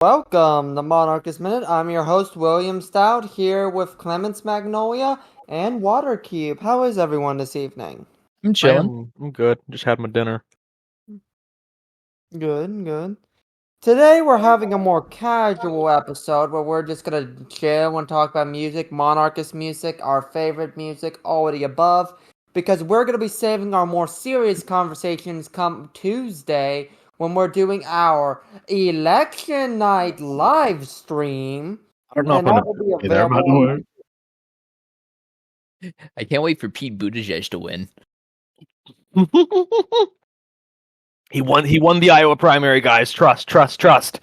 Welcome to Monarchist Minute. I'm your host, William Stout, here with Clemens Magnolia and Watercube. How is everyone this evening? I'm chilling. I'm good. Just had my dinner. Good. Today we're having a more casual episode where we're just gonna chill and talk about music, monarchist music, our favorite music, all of the above, because we're gonna be saving our more serious conversations come Tuesday when we're doing our election night live stream. I don't know And if I'm that will be gonna be there, by the available. way. I can't wait for Pete Buttigieg to win. He won the Iowa primary, guys. Trust.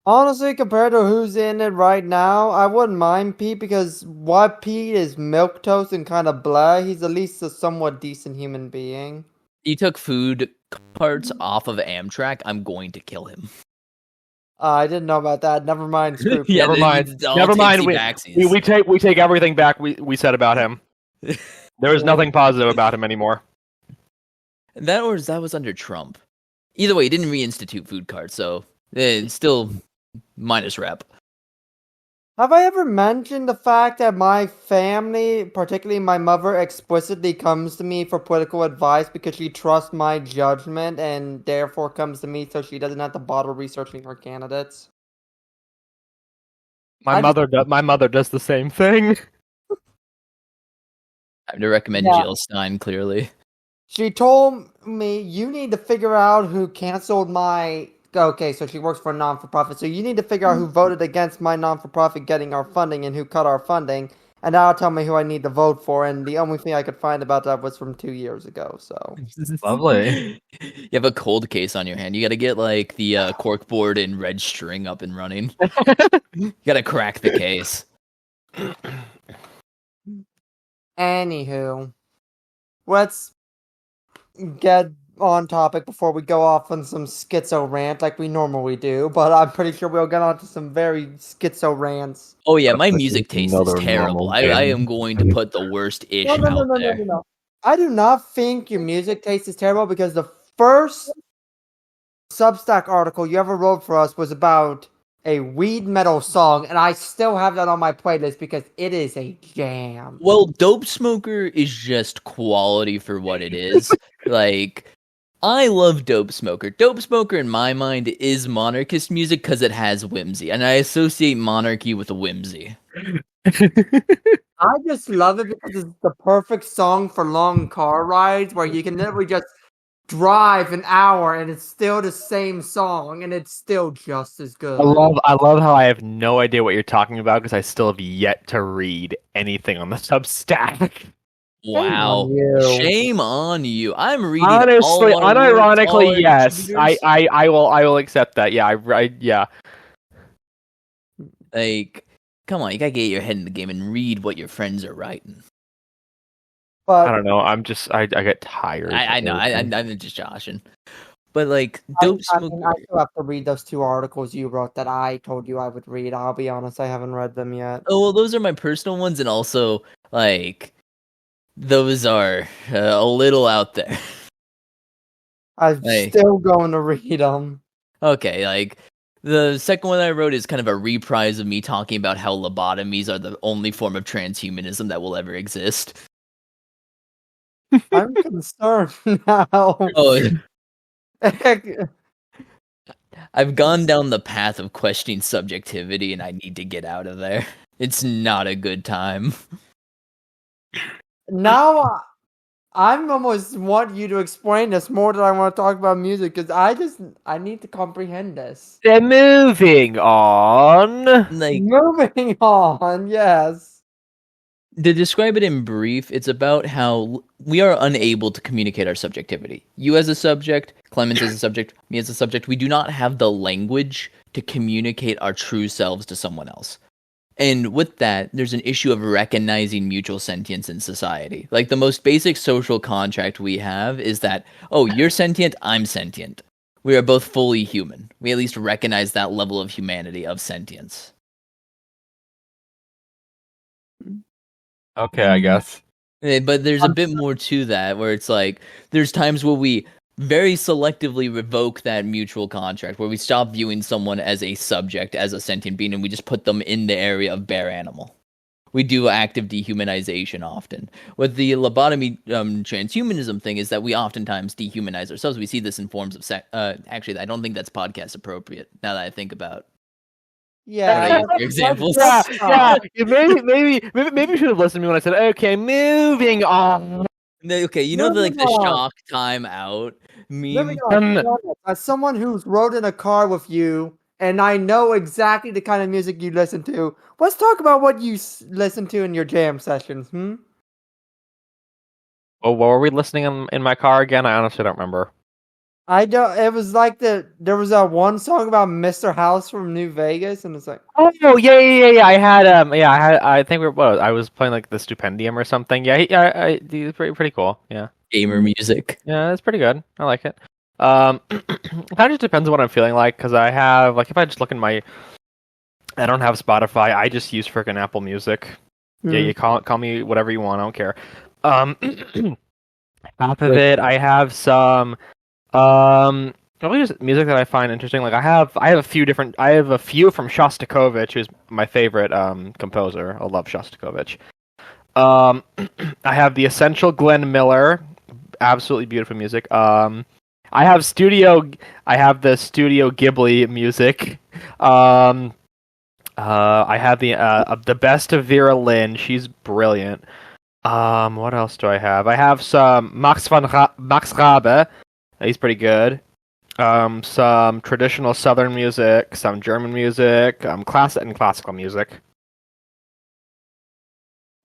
Honestly, compared to who's in it right now, I wouldn't mind Pete because while Pete is milquetoast and kind of blah, he's at least a somewhat decent human being. He took food carts off of Amtrak. I'm going to kill him. I didn't know about that. Never mind. Screw Pete. Yeah, Never mind. it's all Never mind. tasty We take everything back we said about him. There is nothing positive about him anymore. That was under Trump. Either way, he didn't reinstitute food carts, so it's still minus rep. Have I ever mentioned the fact that my family, particularly my mother, explicitly comes to me for political advice because she trusts my judgment and therefore comes to me so she doesn't have to bother researching her candidates? My mother does the same thing. I have to recommend Jill Stein, clearly. She told me, you need to figure out who canceled my... Okay, so she works for a non-for-profit. So you need to figure out who voted against my non-for-profit getting our funding and who cut our funding. And that'll tell me who I need to vote for. And the only thing I could find about that was from 2 years ago, so... Lovely. You have a cold case on your hand. You gotta get, like, the corkboard and red string up and running. You gotta crack the case. Anywho, let's get on topic before we go off on some schizo rant like we normally do, but I'm pretty sure we'll get on to some very schizo rants. Oh yeah, my music taste is Another terrible. normal I thing. am going to put the worst ish No. out there. No. I do not think your music taste is terrible because the first Substack article you ever wrote for us was about a weed metal song, and I still have that on my playlist because it is a jam. Well, Dope Smoker is just quality for what it is. Like, I love Dope Smoker. Dope Smoker, in my mind, is monarchist music because it has whimsy, and I associate monarchy with whimsy. I just love it because it's the perfect song for long car rides where you can literally just drive an hour and it's still the same song and it's still just as good. I love how I have no idea what you're talking about because I still have yet to read anything on the Substack. Wow. Shame on you. I'm reading Honestly, all our unironically, words, yes. contributors. I will accept that. Yeah, yeah. Like, come on, you gotta get your head in the game and read what your friends are writing. But I don't know. I get tired. I know. I'm just joshing. But like, Dope I Smoker. mean, I still have to read those 2 articles you wrote that I told you I would read. I'll be honest, I haven't read them yet. Oh, well, those are my personal ones, and also like those are a little out there. I'm still going to read them. Okay, like the second one I wrote is kind of a reprise of me talking about how lobotomies are the only form of transhumanism that will ever exist. I'm concerned now. Oh, I've gone down the path of questioning subjectivity, and I need to get out of there. It's not a good time. Now, I'm almost want you to explain this more than I want to talk about music because I need to comprehend this. Then moving on. Like, Moving on, yes. to describe it in brief, it's about how we are unable to communicate our subjectivity. You as a subject, Clemens as a subject, me as a subject, we do not have the language to communicate our true selves to someone else. And with that, there's an issue of recognizing mutual sentience in society. Like, the most basic social contract we have is that, oh, you're sentient, I'm sentient. We are both fully human. We at least recognize that level of humanity, of sentience. Okay, I guess. But there's a bit more to that, where it's like, there's times where we very selectively revoke that mutual contract where we stop viewing someone as a subject, as a sentient being, and we just put them in the area of bare animal. We do active dehumanization often. With the lobotomy transhumanism thing is that we oftentimes dehumanize ourselves. We see this in forms of sex. Actually, I don't think that's podcast appropriate now that I think about. Yeah. For examples. Yeah. Maybe you should have listened to me when I said, okay, moving on. Okay, you know the shock time out meme? As someone who's rode in a car with you, and I know exactly the kind of music you listen to, let's talk about what you listen to in your jam sessions, Oh, what were we listening in my car again? I honestly don't remember. I don't. It was like there was that one song about Mr. House from New Vegas, and it's like, oh yeah. I think I was playing like the Stupendium or something. Yeah, he's pretty cool. Yeah, Gamer music. Yeah, it's pretty good. I like it. Kind of just depends on what I'm feeling like, because I have if I just look in my, I don't have Spotify. I just use freaking Apple Music. Yeah, you call me whatever you want. I don't care. Half of it, I have some. Probably just music that I find interesting. Like I have a few from Shostakovich, who's my favorite composer. I love Shostakovich. I have the Essential Glenn Miller, absolutely beautiful music. I have the Studio Ghibli music. I have the best of Vera Lynn. She's brilliant. What else do I have? I have some Max Rabe. He's pretty good. Some traditional Southern music, some German music, classical music.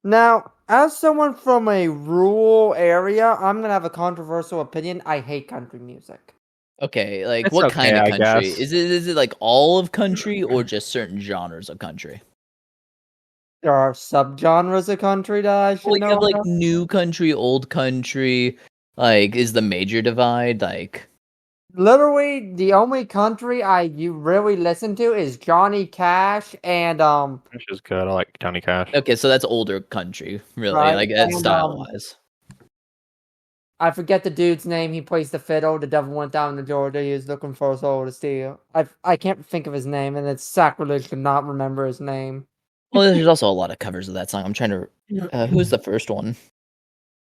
Now, as someone from a rural area, I'm gonna have a controversial opinion. I hate country music. Okay, like It's what okay, kind of I country? guess. Is it like all of country or just certain genres of country? There are subgenres of country that I should Well, you know have like about. new country, old country. Like, is the major divide like? Literally, the only country you really listen to is Johnny Cash and Which is good. I like Johnny Cash. Okay, so that's older country, really, right, like and style wise. I forget the dude's name. He plays the fiddle. The devil went down to Georgia. He was looking for a soul to steal. I can't think of his name, and it's sacrilege to not remember his name. Well, there's also a lot of covers of that song. I'm trying to. Who's the first one?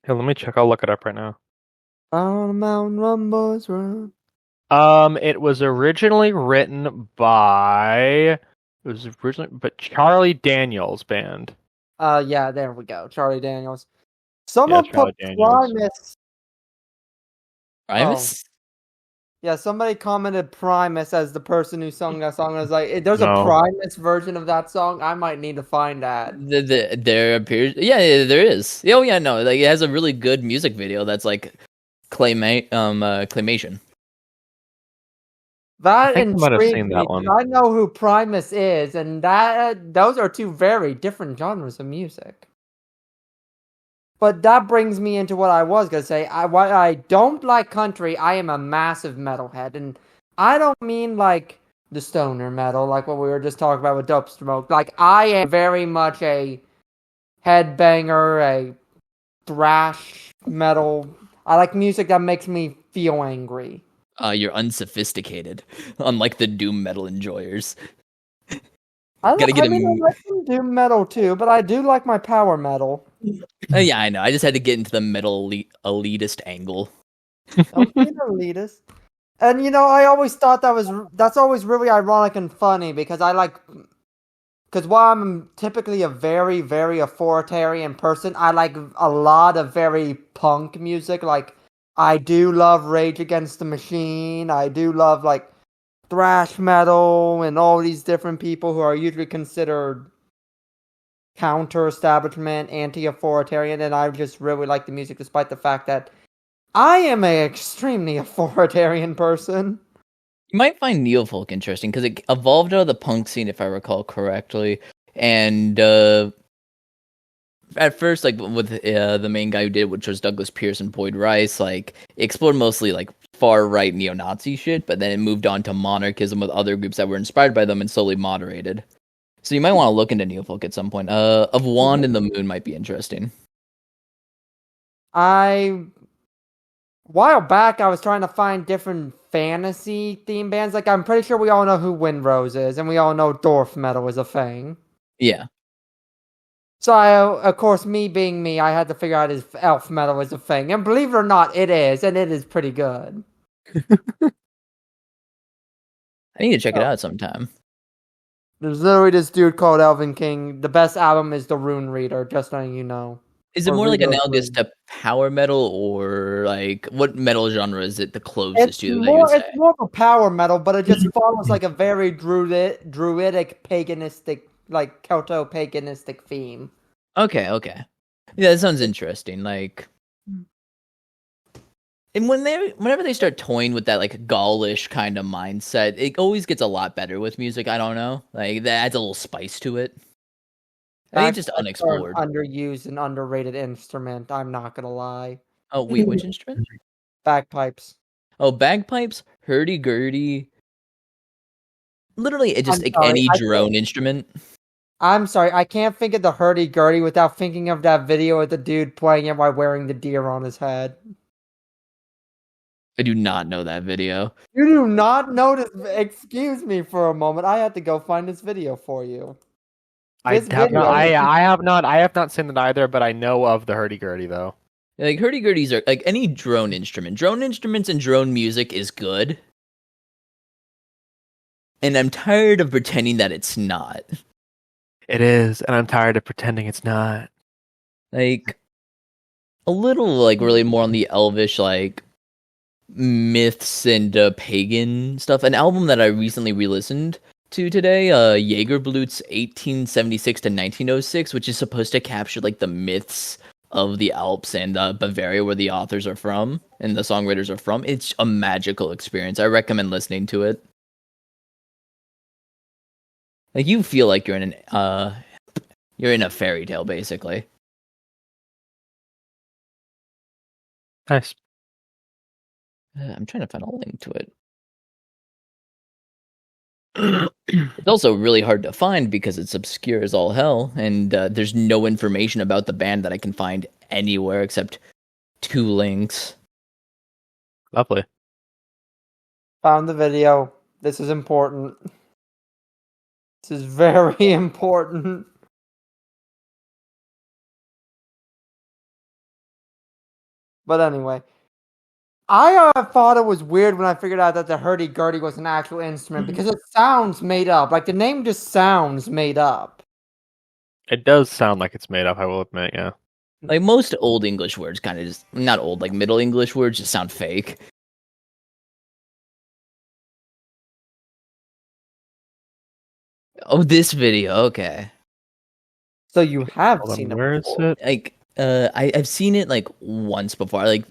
Here, let me check. I'll look it up right now. On the mountain, run, boys, run. It was originally written by. Charlie Daniels Band. Yeah, there we go. Charlie Daniels. Someone Charlie put Daniels. Primus. Primus? Yeah, somebody commented Primus as the person who sung that song. I was like, there's No. a Primus version of that song. I might need to find that. There appears, yeah, there is. Oh yeah, no, like it has a really good music video that's like claymation. That I might have seen intrigued that me. one. I know who Primus is, and those are two very different genres of music. But that brings me into what I was gonna say. Why I don't like country. I am a massive metalhead, and I don't mean like the stoner metal, like what we were just talking about with Dope Smoke. Like I am very much a headbanger, a thrash metal. I like music that makes me feel angry. You're unsophisticated, unlike the doom metal enjoyers. I like some doom metal too, but I do like my power metal. Yeah, I know. I just had to get into the metal elitist angle. Don't be an elitist. And I always thought that's always really ironic and funny because because while I'm typically a very, very authoritarian person, I like a lot of very punk music. Like, I do love Rage Against the Machine. I do love, like, thrash metal and all these different people who are usually considered counter-establishment, anti-authoritarian, and I just really like the music despite the fact that I am an extremely authoritarian person. You might find neofolk interesting because it evolved out of the punk scene, if I recall correctly. And at first, like with the main guy who did it, which was Douglas Pierce and Boyd Rice, like it explored mostly like far right neo-Nazi shit, but then it moved on to monarchism with other groups that were inspired by them and slowly moderated. So you might want to look into neofolk at some point. Of Wand and the Moon might be interesting. I while back, I was trying to find different fantasy theme bands. Like, I'm pretty sure we all know who Windrose is, and we all know Dwarf Metal is a thing. Yeah. So, of course, me being me, I had to figure out if Elf Metal is a thing. And believe it or not, it is, and it is pretty good. I need to check it out sometime. There's literally this dude called Elven King. The best album is The Rune Reader, just letting you know. Is it more like analogous to power metal, or like what metal genre is it the closest to? It's more of a power metal, but it just follows like a very druidic, paganistic, like Celto-paganistic theme. Okay. Yeah, that sounds interesting. Like, and whenever they start toying with that like Gaulish kind of mindset, it always gets a lot better with music. I don't know, like that adds a little spice to it. I think it's just unexplored. Underused and underrated instrument. I'm not gonna lie. Oh wait, which instrument? Bagpipes. Oh, bagpipes, hurdy-gurdy. Literally, it's just like any drone instrument. I'm sorry, I can't think of the hurdy-gurdy without thinking of that video of the dude playing it while wearing the deer on his head. I do not know that video. You do not know this? Excuse me for a moment. I had to go find this video for you. I have not seen it either, but I know of the hurdy-gurdy though. Like hurdy-gurdies are like any drone instrument. Drone instruments and drone music is good. And I'm tired of pretending that it's not. It is, and I'm tired of pretending it's not. Like a little like really more on the elvish like myths and pagan stuff. An album that I recently re-listened to today, Jägerblut's 1876 to 1906, which is supposed to capture like the myths of the Alps and Bavaria, where the authors are from and the songwriters are from. It's a magical experience. I recommend listening to it. Like you feel like you're in a fairy tale, basically. Nice. I'm trying to find a link to it. It's also really hard to find because it's obscure as all hell, and there's no information about the band that I can find anywhere except 2 links. Lovely. Found the video. This is important. This is very important. But anyway, I thought it was weird when I figured out that the hurdy-gurdy was an actual instrument because it sounds made up. Like the name just sounds made up. It does sound like it's made up, I will admit, yeah. Like most old English words kind of just, not old, like Middle English words just sound fake. Oh, this video, okay. So you have seen it before. Where is it? Like, I've seen it like once before. Like,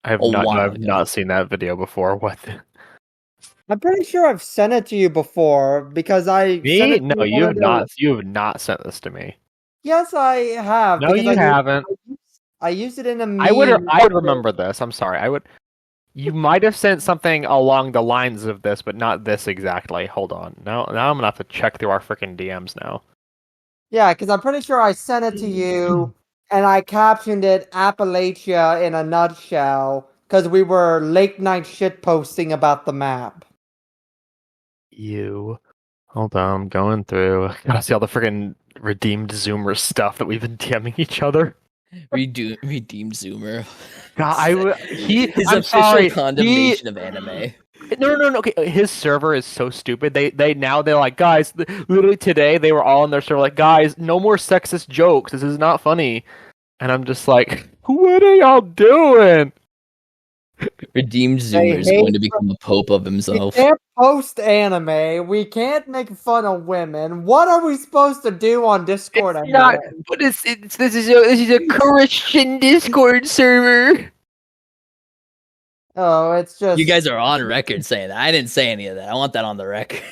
I've not seen that video before. What? I'm pretty sure I've sent it to you before because I. Me? No, you have not. You have not sent this to me. Yes, I have. No, you haven't. I used it in a meme. I would remember this. I'm sorry. I would. You might have sent something along the lines of this, but not this exactly. Hold on. Now I'm gonna have to check through our freaking DMs now. Yeah, because I'm pretty sure I sent it to you, and I captioned it "Appalachia in a nutshell" because we were late night shit posting about the map. Hold on, I'm going through. Gotta see all the freaking redeemed Zoomer stuff that we've been DMing each other. Redeemed Zoomer. God, his official condemnation of anime. No. Okay, his server is so stupid. They're like, guys. Literally today, they were all on their server like, guys, no more sexist jokes. This is not funny. And I'm just like, what are y'all doing? Redeemed Zoomer is going to become a pope of himself. We can't post anime. We can't make fun of women. What are we supposed to do on Discord? It's not. But this is a Christian Discord server. Oh, it's just you guys are on record saying that. I didn't say any of that. I want that on the record.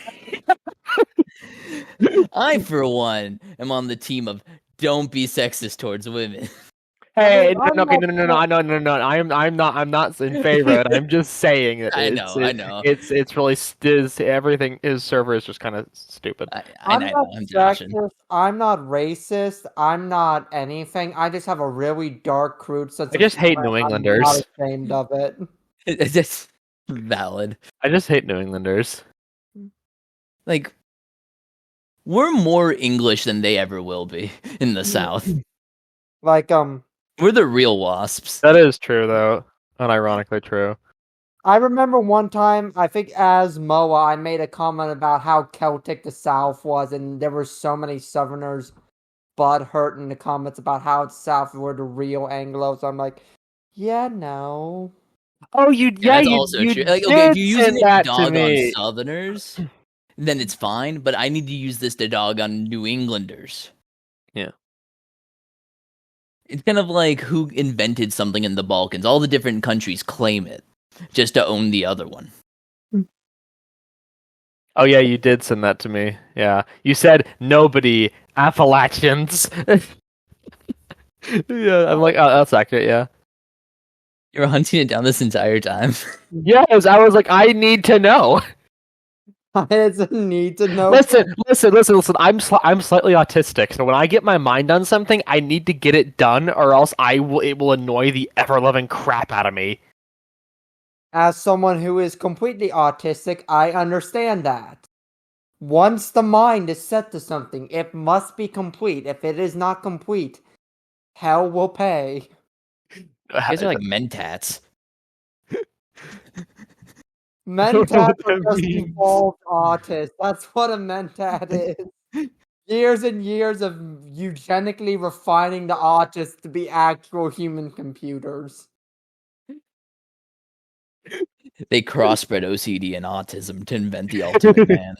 I, for one, am on the team of don't be sexist towards women. Hey, I'm no, okay, not no. I'm not in favor of it. I'm just saying that I know. it's really everything. His server is just kind of stupid. I'm know. not I'm joshing. sexist. I'm not racist. I'm not anything. I just have a really dark, crude sense I of just hate humor. New I'm Englanders. not ashamed of it. It's just valid. I just hate New Englanders. Like, we're more English than they ever will be in the South. Like, We're the real wasps. That is true, though. Unironically true. I remember one time, I think as Moa, I made a comment about how Celtic the South was, and there were so many Southerners butt hurt in the comments about how the South were the real Anglos. I'm like, yeah, no. Oh, That's also true. Like, okay, if you're using it to that to dog on me. Southerners, then it's fine. But I need to use this to dog on New Englanders. Yeah. It's kind of like who invented something in the Balkans. All the different countries claim it just to own the other one. Oh yeah, you did send that to me. Yeah, you said nobody Appalachians. Yeah, I'm like, oh, that's accurate. Yeah. You were hunting it down this entire time. Yes, I was like, I need to know. I just need to know. Listen. I'm slightly autistic, so when I get my mind on something, I need to get it done, or else it will annoy the ever loving crap out of me. As someone who is completely autistic, I understand that. Once the mind is set to something, it must be complete. If it is not complete, hell will pay. You guys are like mentats. Mentats are just evolved autists. That's what a mentat is. Years and years of eugenically refining the autists to be actual human computers. They crossbred OCD and autism to invent the ultimate man.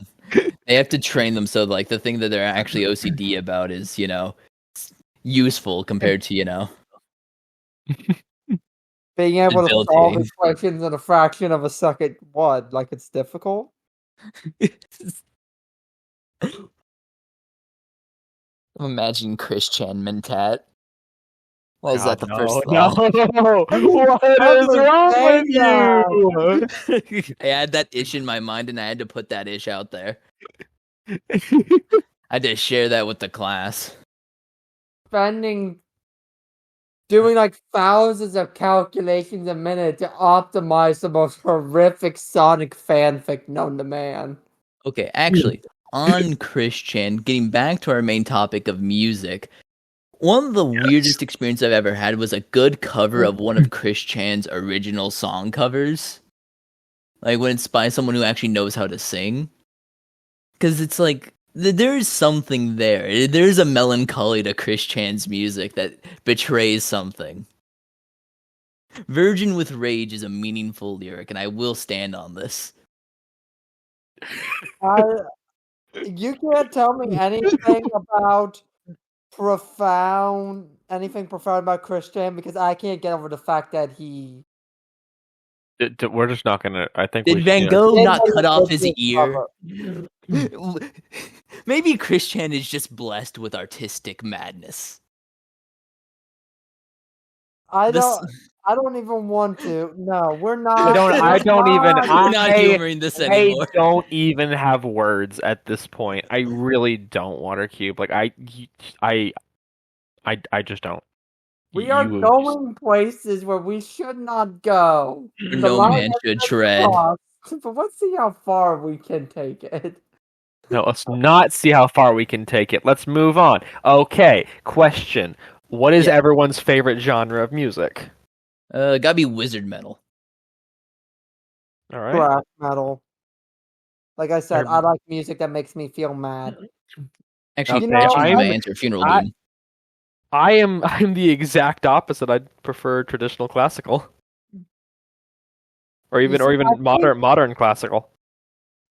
They have to train them so like the thing that they're actually OCD about is, useful compared to, Being able to solve debilitating. equations in a fraction of a second, what? Like it's difficult? Imagine Chris Chan mentat. Why is that the first No, thought? what is wrong with you? I had that ish in my mind and I had to put that ish out there. I had to share that with the class. Doing like thousands of calculations a minute to optimize the most horrific Sonic fanfic known to man. Okay, actually, on Chris Chan, getting back to our main topic of music, one of the weirdest experiences I've ever had was a good cover of one of Chris Chan's original song covers. Like when it's by someone who actually knows how to sing. Because it's like, there is something there. There's a melancholy to Chris Chan's music that betrays something. Virgin with Rage is a meaningful lyric, and I will stand on this. You can't tell me anything about anything profound about Christian because I can't get over the fact that he. We're just not gonna. I think. Did Van Gogh not cut off his ear? Maybe Christian is just blessed with artistic madness. I don't even want to. No, we're not. We're not humoring this anymore. I don't even have words at this point. I really don't, Watercube. Like I just don't. We are going places where we should not go. No man should tread. But let's see how far we can take it. No, let's not see how far we can take it. Let's move on. Okay, question. What is everyone's favorite genre of music? Gotta be wizard metal. All right. Thrash metal. Like I said, I like music that makes me feel mad. Actually, I'm my answer. Funeral Doom. I'm the exact opposite. I'd prefer traditional classical, or even modern classical.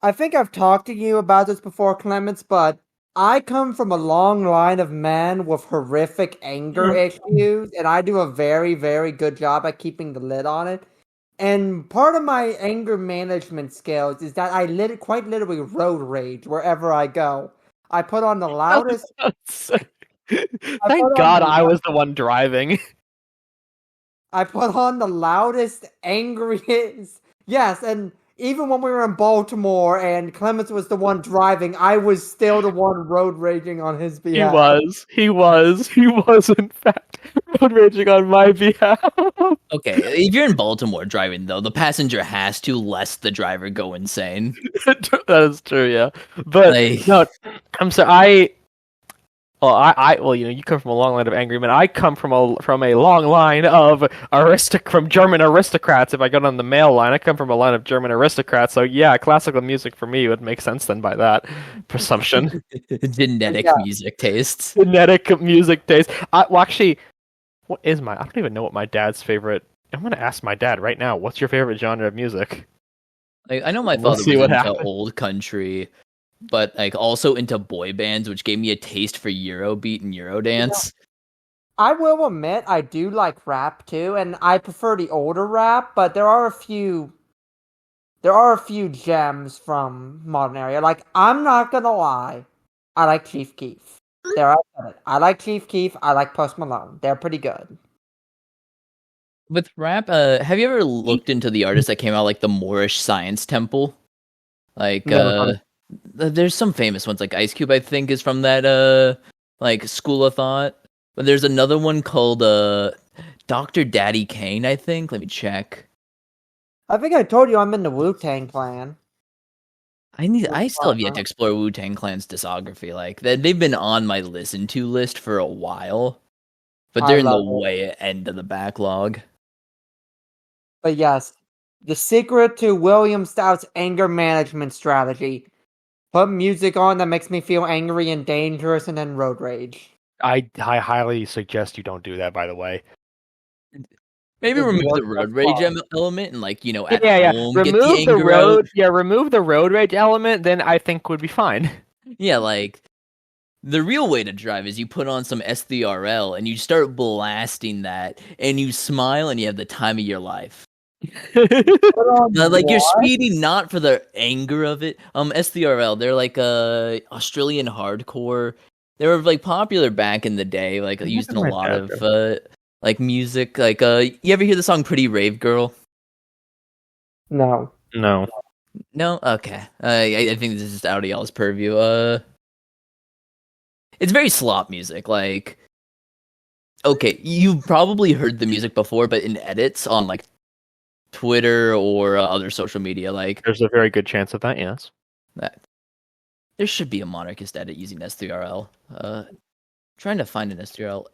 I think I've talked to you about this before, Clements, but I come from a long line of men with horrific anger issues, and I do a very, very good job at keeping the lid on it. And part of my anger management skills is that I quite literally road rage wherever I go. I put on the loudest. Thank God I was the one driving. I put on the loudest, angriest. Yes, and even when we were in Baltimore and Clemens was the one driving, I was still the one road raging on his behalf. He was in fact road raging on my behalf. Okay, if you're in Baltimore driving though, the passenger has to, lest the driver go insane. That is true, yeah. But Like- no, I'm sorry. Well, you come from a long line of angry men. I come from a long line of from German aristocrats. If I go down the male line, I come from a line of German aristocrats. So yeah, classical music for me would make sense then by that presumption. Genetic Yeah. music tastes. Genetic music taste. Well, actually, what is I don't even know what my dad's favorite. I'm gonna ask my dad right now. What's your favorite genre of music? Like, I know my We'll father was see what into happens. old country, but like also into boy bands, which gave me a taste for Eurobeat and Eurodance. I will admit I do like rap too, and I prefer the older rap, but there are a few gems from modern era. Like, I'm not gonna lie, I like Chief Keef. There, I said it. I like Chief Keef. I like Post Malone. They're pretty good. With rap, have you ever looked into the artists that came out, like the Moorish Science Temple? Like, No. there's some famous ones, like Ice Cube, I think, is from that, like, school of thought. But there's another one called, Dr. Daddy Kane, I think. Let me check. I think I told you I'm in the Wu-Tang Clan. I still have yet to explore Wu-Tang Clan's discography. Like, they've been on my listen to list for a while, but they're in the way end of the backlog. But yes, the secret to William Stout's anger management strategy: put music on that makes me feel angry and dangerous, and then road rage. I highly suggest you don't do that. By the way. Maybe Just remove the work road the rage fun. element and, like, at Yeah. home, get the Remove the anger road. out. Yeah, remove the road rage element. Then I think would be fine. Yeah, like, the real way to drive is you put on some SDRL and you start blasting that, and you smile and you have the time of your life. Like, you're speeding not for the anger of it. SDRL, they're like Australian hardcore. They were like popular back in the day, like used in a lot of like music. Like, you ever hear the song "Pretty Rave Girl"? No. No. No, okay. I think this is just out of y'all's purview. It's very slop music. Like, okay, you've probably heard the music before, but in edits on like Twitter or other social media, like, There's a very good chance of that. Yes. that. There should be a monarchist edit using S3RL. Trying to find an S3RL.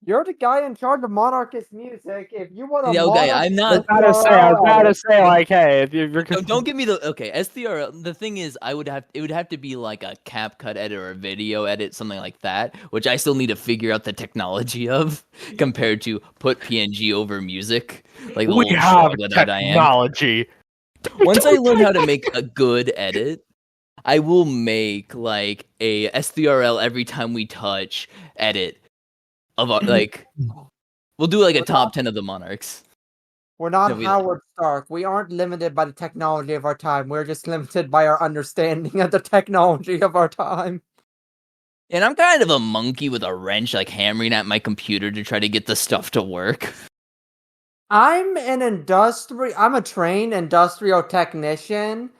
You're the guy in charge of monarchist music. If you want to, Yeah, okay, I'm not. I was gotta say, like, hey, if you're Don't give me the okay SDRL. The thing is, it would have to be like a CapCut edit or a video edit, something like that, which I still need to figure out the technology of compared to put PNG over music. Like, the we old have shrug that I am. technology. Once I learn how to make a good edit, I will make like a SDRL every time we touch edit of like. We'll do like a top 10 of the monarchs. We're not No, we- Howard Stark. We aren't limited by the technology of our time. We're just limited by our understanding of the technology of our time. And I'm kind of a monkey with a wrench, like hammering at my computer to try to get the stuff to work. I'm a trained industrial technician,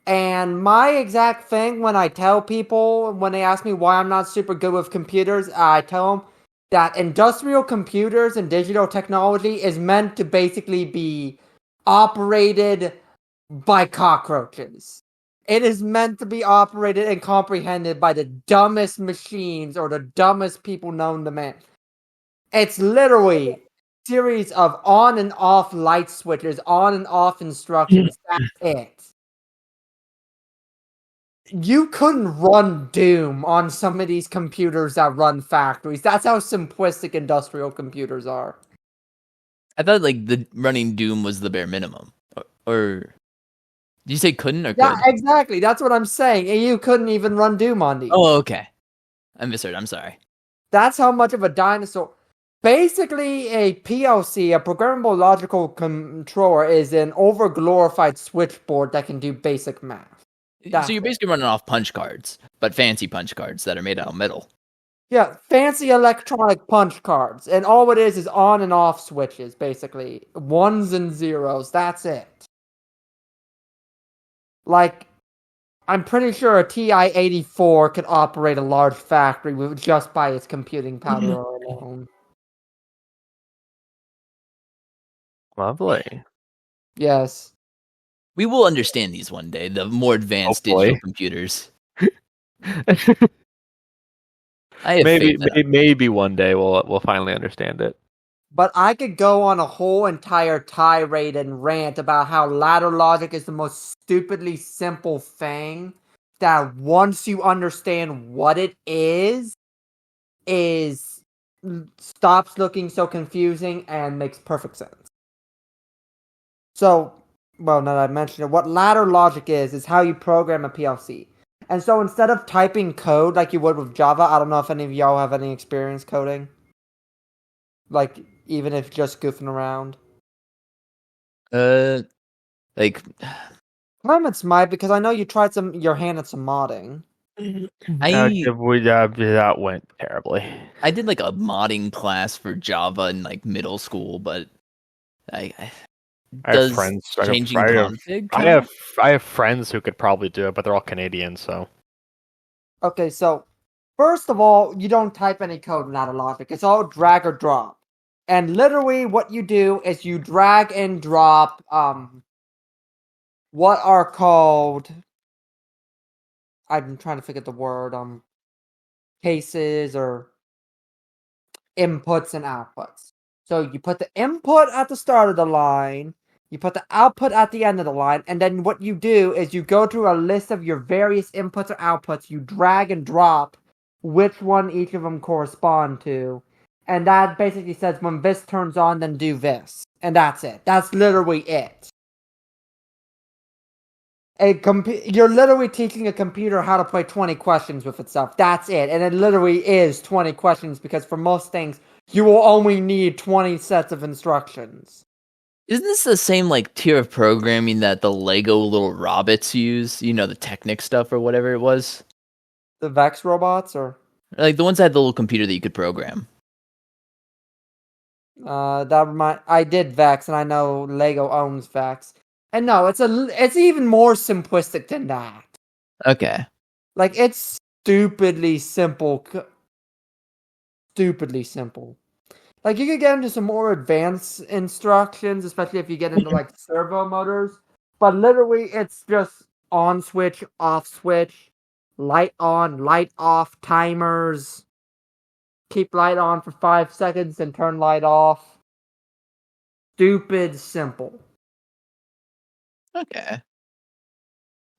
and my exact thing when I tell people, when they ask me why I'm not super good with computers, I tell them that industrial computers and digital technology is meant to basically be operated by cockroaches. It is meant to be operated and comprehended by the dumbest machines or the dumbest people known to man. It's literally a series of on and off light switches, on and off instructions. That's it. You couldn't run Doom on some of these computers that run factories. That's how simplistic industrial computers are. I thought like the running Doom was the bare minimum. Or did you say couldn't or could? Yeah, exactly. That's what I'm saying. You couldn't even run Doom on these. Oh, okay. I misheard. I'm sorry. That's how much of a dinosaur. Basically, a PLC, a programmable logical controller, is an overglorified switchboard that can do basic math. So you're basically running off punch cards, but fancy punch cards that are made out of metal. Yeah, fancy electronic punch cards. And all it is on and off switches, basically. Ones and zeros, that's it. Like, I'm pretty sure a TI-84 could operate a large factory with just by its computing power alone. Lovely. Yes. We will understand these one day, the more advanced Hopefully. digital computers. I have faith in it. maybe one day we'll finally understand it. But I could go on a whole entire tirade and rant about how ladder logic is the most stupidly simple thing that once you understand what it is stops looking so confusing and makes perfect sense. So, well, now that I mentioned it, what ladder logic is how you program a PLC. And so instead of typing code like you would with Java, I don't know if any of y'all have any experience coding. Like, even if just goofing around. Like, Clements might, because I know you tried your hand at some modding. That went terribly. I did like a modding class for Java in like middle school, but I have friends. Changing config. I have friends who could probably do it, but they're all Canadian, so. Okay, so first of all, you don't type any code in ladder logic. It's all drag or drop. And literally what you do is you drag and drop what are called, I'm trying to figure the word, cases or inputs and outputs. So you put the input at the start of the line, you put the output at the end of the line, and then what you do is you go through a list of your various inputs or outputs, you drag and drop which one each of them correspond to, and that basically says when this turns on, then do this. And that's it. That's literally it. You're literally teaching a computer how to play 20 questions with itself. That's it. And it literally is 20 questions because for most things, you will only need 20 sets of instructions. Isn't this the same like tier of programming that the Lego little robots use? You know, the Technic stuff or whatever it was? The Vex robots, or like the ones that had the little computer that you could program? I did Vex, and I know Lego owns Vex. And no, it's even more simplistic than that. Okay. Like, it's stupidly simple. Stupidly simple. Like, you could get into some more advanced instructions, especially if you get into, like, servo motors. But literally, it's just on switch, off switch, light on, light off, timers. Keep light on for 5 seconds and turn light off. Stupid simple. Okay.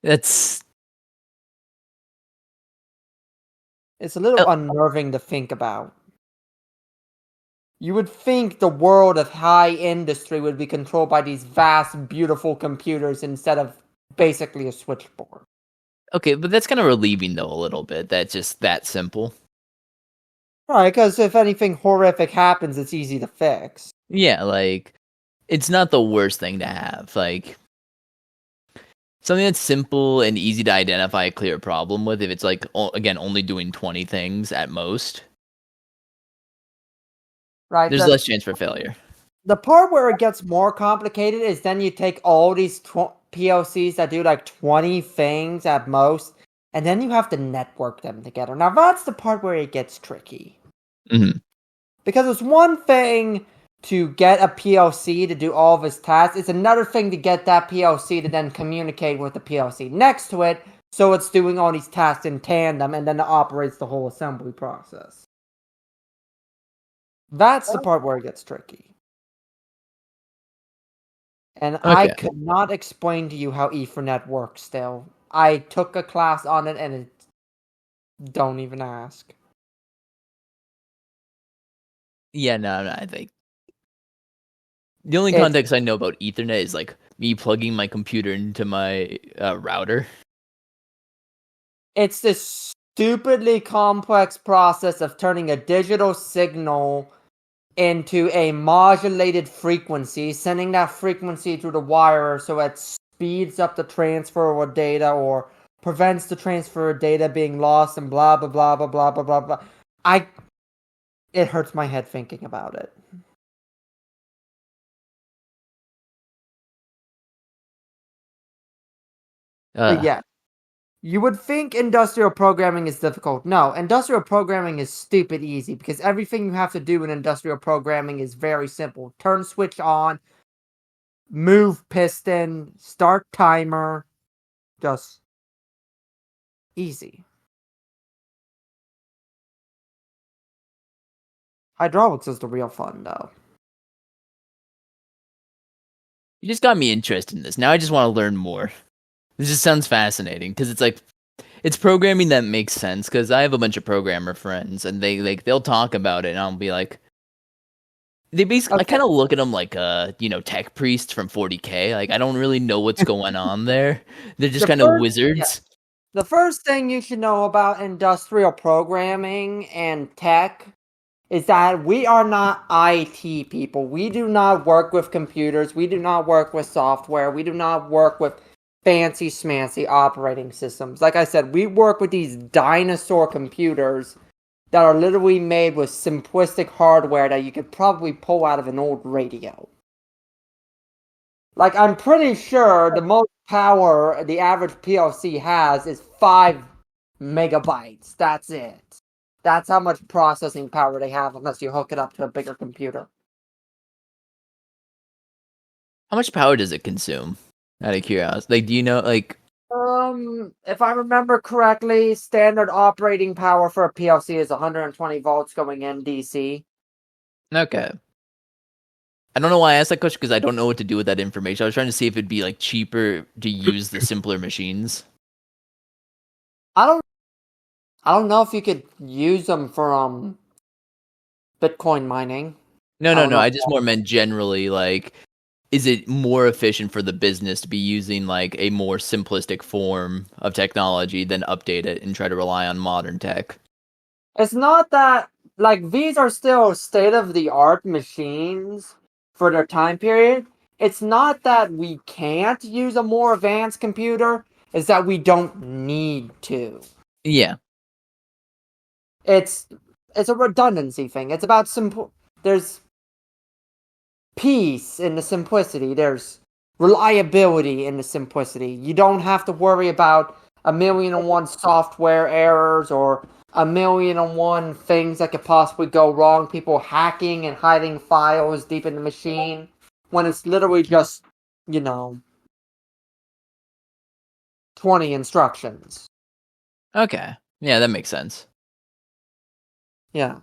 It's a little unnerving to think about. You would think the world of high industry would be controlled by these vast, beautiful computers instead of basically a switchboard. Okay, but that's kind of relieving, though, a little bit. That's just that simple. Right, because if anything horrific happens, it's easy to fix. Yeah, like, it's not the worst thing to have. Like, something that's simple and easy to identify a clear problem with, if it's, like, again, only doing 20 things at most. Right. There's less chance for failure. The part where it gets more complicated is then you take all these PLCs that do like 20 things at most, and then you have to network them together. Now that's the part where it gets tricky. Mm-hmm. Because it's one thing to get a PLC to do all of its tasks. It's another thing to get that PLC to then communicate with the PLC next to it, so it's doing all these tasks in tandem, and then it operates the whole assembly process. That's the part where it gets tricky. And okay. I could not explain to you how Ethernet works still. I took a class on it, and don't even ask. Yeah, no, I think the only context I know about Ethernet is like me plugging my computer into my router. It's this stupidly complex process of turning a digital signal into a modulated frequency, sending that frequency through the wire so it speeds up the transfer of data or prevents the transfer of data being lost and blah, blah, blah, blah, blah, blah, blah, blah. It hurts my head thinking about it. But yeah, you would think industrial programming is difficult. No, industrial programming is stupid easy because everything you have to do in industrial programming is very simple. Turn switch on, move piston, start timer, just easy. Hydraulics is the real fun, though. You just got me interested in this. Now I just want to learn more. This just sounds fascinating because it's like it's programming that makes sense. Because I have a bunch of programmer friends, and they'll talk about it, and I'll be like, they basically I kind of look at them like tech priest from 40K. Like I don't really know what's going on there. They're just kind of wizards. Yeah. The first thing you should know about industrial programming and tech is that we are not IT people. We do not work with computers. We do not work with software. We do not work with fancy schmancy operating systems. Like I said, we work with these dinosaur computers that are literally made with simplistic hardware that you could probably pull out of an old radio. Like, I'm pretty sure the most power the average PLC has is 5 megabytes. That's it. That's how much processing power they have unless you hook it up to a bigger computer. How much power does it consume? Out of curiosity. Like, do you know, like... if I remember correctly, standard operating power for a PLC is 120 volts going in DC. Okay. I don't know why I asked that question because I don't know what to do with that information. I was trying to see if it'd be like cheaper to use the simpler machines. I don't know if you could use them for Bitcoin mining. No. I just more meant generally, like, is it more efficient for the business to be using like a more simplistic form of technology than update it and try to rely on modern tech? It's not that, like, these are still state-of-the-art machines for their time period. It's not that we can't use a more advanced computer, it's that we don't need to. Yeah. It's a redundancy thing. It's about there's peace in the simplicity. There's reliability in the simplicity. You don't have to worry about 1,000,001 software errors or 1,000,001 things that could possibly go wrong. People hacking and hiding files deep in the machine when it's literally just, 20 instructions. Okay. Yeah, that makes sense. Yeah.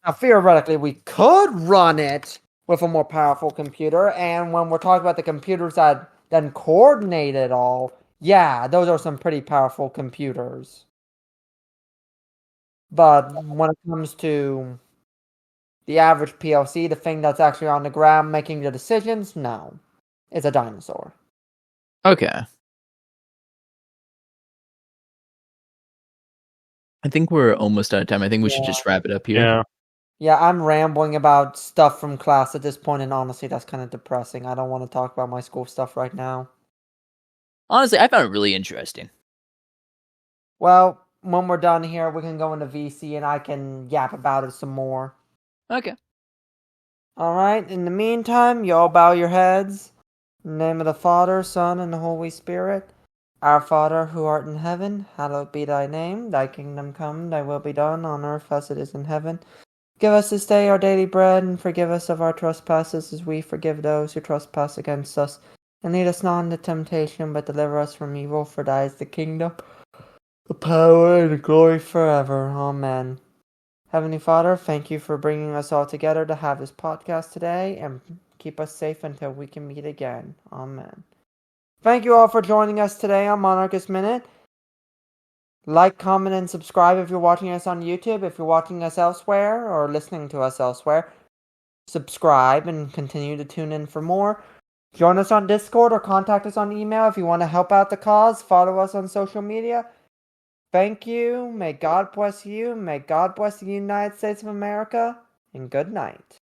Now, theoretically, we could run it with a more powerful computer, and when we're talking about the computers that then coordinate it all, yeah, those are some pretty powerful computers. But when it comes to the average PLC, the thing that's actually on the ground making the decisions, no. It's a dinosaur. Okay. I think we're almost out of time. I think we should just wrap it up here. Yeah, I'm rambling about stuff from class at this point, and honestly, that's kind of depressing. I don't want to talk about my school stuff right now. Honestly, I found it really interesting. Well, when we're done here, we can go into VC, and I can yap about it some more. Okay. Alright, in the meantime, you all bow your heads. In the name of the Father, Son, and the Holy Spirit. Our Father, who art in heaven, hallowed be thy name. Thy kingdom come, thy will be done, on earth as it is in heaven. Give us this day our daily bread, and forgive us of our trespasses, as we forgive those who trespass against us. And lead us not into temptation, but deliver us from evil, for thy is the kingdom, the power, and the glory forever. Amen. Heavenly Father, thank you for bringing us all together to have this podcast today, and keep us safe until we can meet again. Amen. Thank you all for joining us today on Monarchist Minute. Like, comment, and subscribe if you're watching us on YouTube. If you're watching us elsewhere or listening to us elsewhere, subscribe and continue to tune in for more. Join us on Discord or contact us on email if you want to help out the cause. Follow us on social media. Thank you. May God bless you. May God bless the United States of America. And good night.